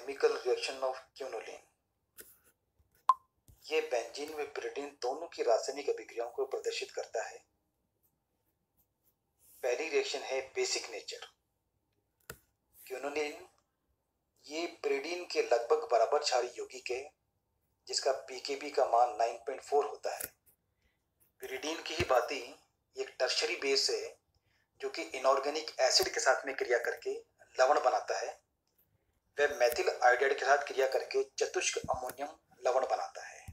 Chemical reaction of quinoline. ये benzene व pyridine दोनों की रासायनिक अभिक्रियाओं को प्रदर्शित करता है। पहली रिएक्शन है बेसिक नेचर। क्यूनोलिन ये पिरिडीन के लगभग बराबर क्षारीय यौगिक है, जिसका पीकेबी का मान 9.4 होता है। पिरिडीन की ही भांति एक टर्शरी बेस है जो कि इनऑर्गेनिक एसिड के साथ में क्रिया करके लवण बनाता है। वह मेथिल आयोडाइड के साथ क्रिया करके चतुष्क अमोनियम लवण बनाता है।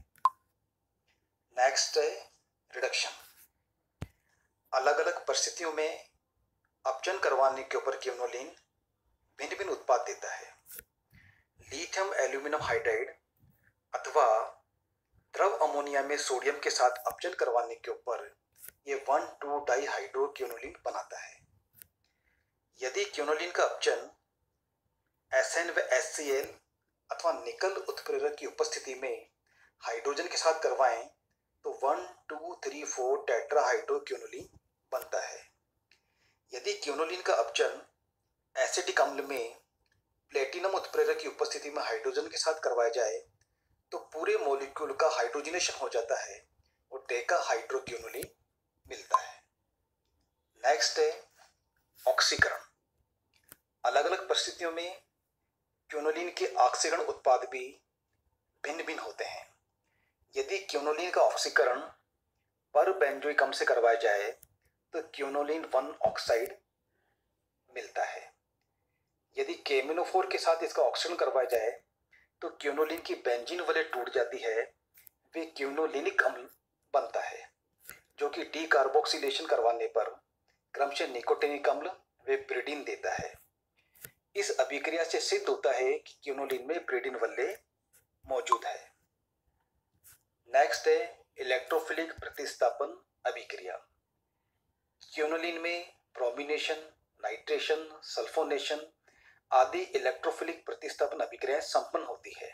नेक्स्ट है रिडक्शन। अलग अलग परिस्थितियों में अपचन करवाने के ऊपर क्यूनोलिन भिन्न भिन्न उत्पाद देता है। लिथियम एल्यूमिनियम हाइड्राइड अथवा द्रव अमोनिया में सोडियम के साथ अपचन करवाने के ऊपर ये 1,2-डाइहाइड्रो क्यूनोलिन बनाता है। यदि क्यूनोलिन का अपचन SN व HCl अथवा निकल उत्प्रेरक की उपस्थिति में हाइड्रोजन के साथ करवाएं तो 1,2,3,4 टेट्राहाइड्रो क्यूनोलिन बनता है। यदि क्यूनोलिन का अपचन एसिटिक अम्ल में प्लेटिनम उत्प्रेरक की उपस्थिति में हाइड्रोजन के साथ करवाया जाए तो पूरे मॉलिक्यूल का हाइड्रोजनेशन हो जाता है और डेकाहाइड्रो क्यूनोलिन मिलता है। नेक्स्ट है ऑक्सीकरण। अलग अलग परिस्थितियों में क्यूनोलिन के ऑक्सीकरण उत्पाद भी भिन्न भिन्न होते हैं। यदि क्यूनोलिन का ऑक्सीकरण पर बेंजोइक अम्ल से करवाया जाए तो क्यूनोलिन 1 ऑक्साइड मिलता है। यदि KMnO4 के साथ इसका ऑक्सीकरण करवाया जाए तो क्यूनोलिन की बेंजीन वलय टूट जाती है, वे क्यूनोलिनिक अम्ल बनता है, जो कि डीकार्बोक्सिलेशन करवाने पर क्रमशः निकोटिनिक अम्ल व पिरिडीन देता है। इस अभिक्रिया से सिद्ध होता है कि क्यूनोलिन में पिरिडीन वलय मौजूद है। नेक्स्ट है इलेक्ट्रोफिलिक प्रतिस्थापन अभिक्रिया। क्यूनोलिन में ब्रोमिनेशन, नाइट्रेशन, सल्फोनेशन आदि इलेक्ट्रोफिलिक प्रतिस्थापन अभिक्रियाएं संपन्न होती है,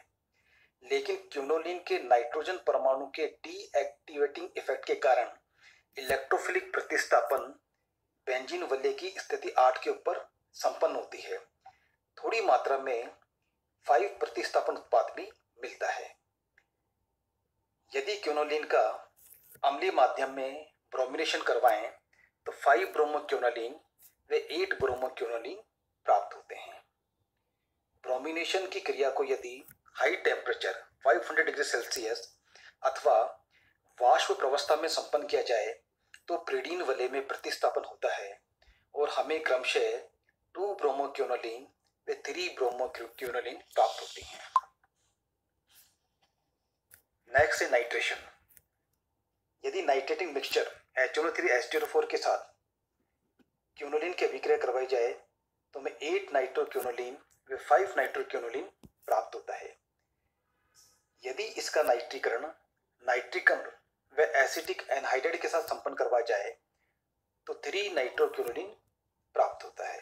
लेकिन क्यूनोलिन के नाइट्रोजन परमाणु के डीएक्टिवेटिंग इफेक्ट के कारण इलेक्ट्रोफिलिक प्रतिस्थापन बेंजीन वलय की स्थिति 8 के ऊपर संपन्न होती है। थोड़ी मात्रा में 5 प्रतिस्थापन उत्पाद भी मिलता है। यदि क्यूनोलिन का अम्लीय माध्यम में ब्रोमिनेशन करवाएं तो 5 ब्रोमो क्यूनोलिन व 8 ब्रोमो क्यूनोलिन प्राप्त होते हैं। ब्रोमिनेशन की क्रिया को यदि हाई टेम्परेचर 500 डिग्री सेल्सियस अथवा वाष्प प्रवस्था में संपन्न किया जाए तो पिरिडीन वलय में प्रतिस्थापन होता है और हमें क्रमशः 2 ब्रोमो क्यूनोलिन व 3 ब्रोमो क्यूनोलिन प्राप्त होती हैं। नेक्स्ट है नाइट्रेशन। यदि नाइट्रेटिंग मिक्सचर HNO3H2O4 के साथ क्यूनोलिन की अभिक्रिया करवाई जाए तो हमें 8 नाइट्रो क्यूनोलिन व 5 नाइट्रो क्यूनोलिन प्राप्त होता है। यदि इसका नाइट्रीकरण नाइट्रिक अम्ल व एसिटिक एनहाइड्राइड के साथ संपन्न करवाया जाए तो 3 नाइट्रो क्यूनोलिन प्राप्त होता है।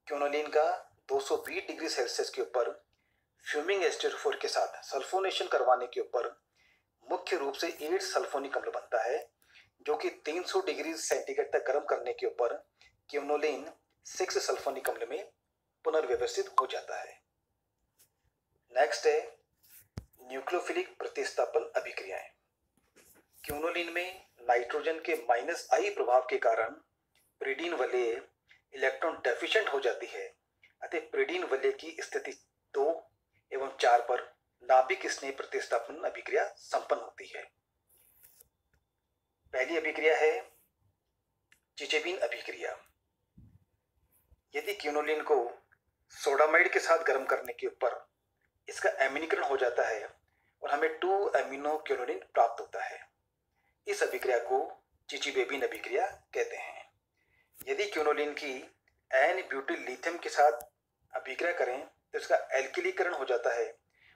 क्यूनोलिन का 220 डिग्री सेल्सियस के ऊपर फ्यूमिंग H2O4 के साथ सल्फोनेशन करवाने के ऊपर मुख्य रूप से 8 सल्फोनिक अम्ल बनता है, जो कि 300 डिग्री सेंटीग्रेड तक गर्म करने के ऊपर क्यूनोलिन 6 सल्फोनिक अम्ल में पुनर्व्यवस्थित हो जाता है। नेक्स्ट है न्यूक्लियोफिलिक प्रतिस्थापन अभिक्रियाएं। क्यूनोलिन में नाइट्रोजन के -I प्रभाव के कारण पिरिडीन वलय इलेक्ट्रॉन डेफिशिएंट हो जाती है, अतः पिरिडीन वलय की स्थिति 2 एवं 4 पर नाभिक स्नेह प्रतिस्थापन अभिक्रिया संपन्न होती है। पहली अभिक्रिया है चिचेबिन अभिक्रिया। यदि क्यूनोलिन को सोडामाइड के साथ गर्म करने के ऊपर इसका एमिनीकरण हो जाता है और हमें 2 एमिनो क्यूनोलिन प्राप्त होता है। इस अभिक्रिया को चिचिबेबिन अभिक्रिया कहते हैं। यदि क्यूनोलिन की N-ब्यूटिल लिथियम के साथ अभिक्रिया करें तो इसका एल्किलीकरण हो जाता है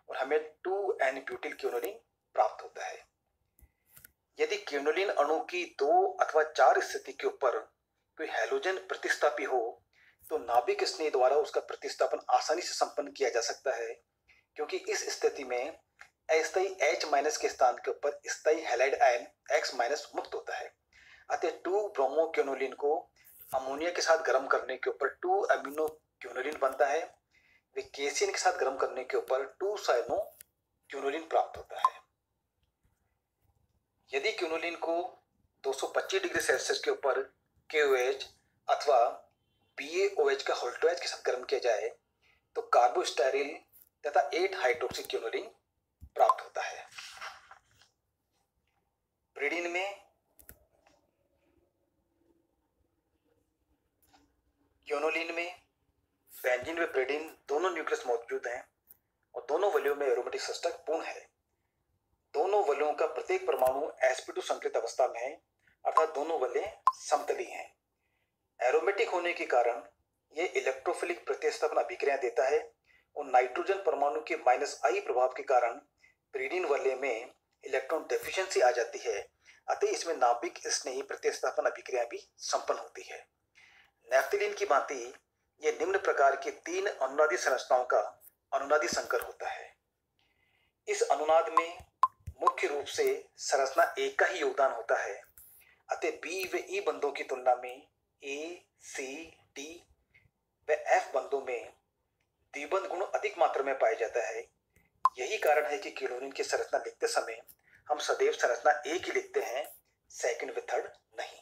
और हमें 2 N-ब्यूटिल क्यूनोलिन प्राप्त होता है। यदि क्यूनोलिन अणु की 2 अथवा 4 स्थिति के ऊपर कोई हैलोजन प्रतिस्थापी हो तो नाभिक स्नेह द्वारा उसका प्रतिस्थापन आसानी से संपन्न किया जा सकता है, क्योंकि इस स्थिति में अस्थायी H- के स्थान के ऊपर स्थायी हैलाइड आयन X- मुक्त होता है। अतः 2 ब्रोमो क्यूनोलिन को अमोनिया के साथ गर्म करने के ऊपर 2 अमीनो क्यूनोलिन बनता है, वे केसिन के साथ गर्म करने के ऊपर 2 साइनो क्यूनोलिन प्राप्त होता है। यदि क्यूनोलिन को 225 डिग्री सेल्सियस के ऊपर KOH अथवा BaOH का होल्टोएच के साथ गर्म किया जाए तो कार्बोस्टाइरिल तथा 8 हाइड्रोक्सी क्यूनोलिन प्राप्त होता है। प्रिडीन में क्यूनोलिन में बेंजीन व प्रिडीन दोनों न्यूक्लियस मौजूद हैं और दोनों वलयों में एरोमेटिक सिस्टम पूर्ण है। दोनों वलयों का प्रत्येक परमाणु sp2 संकलित अवस्था में है, अर्थात दोनों वलय समतली हैं। एरोमेटिक होने के कारण यह इलेक्ट्रोफिलिक प्रतिस्थापन अभिक्रिया देता है और नाइट्रोजन परमाणु के -I प्रभाव के कारण प्रिडीन वलय में इलेक्ट्रॉन डेफिशिएंसी आ जाती है, अतः इसमें नाभिक स्नेही प्रतिस्थापन अभिक्रिया भी संपन्न होती है। नैफ्थलीन की भांति यह निम्न प्रकार के 3 अनुनादी संरचनाओं का अनुनादी संकर होता है। इस अनुनाद में मुख्य रूप से संरचना A का ही योगदान होता है, अतः B व E बंधों की तुलना में A, C, D व F बंधों में द्विबंध गुण अधिक मात्रा में पाया जाता है। यही कारण है कि क्यूनोलिन की संरचना लिखते समय हम सदैव संरचना A की लिखते हैं, सेकंड व थर्ड नहीं।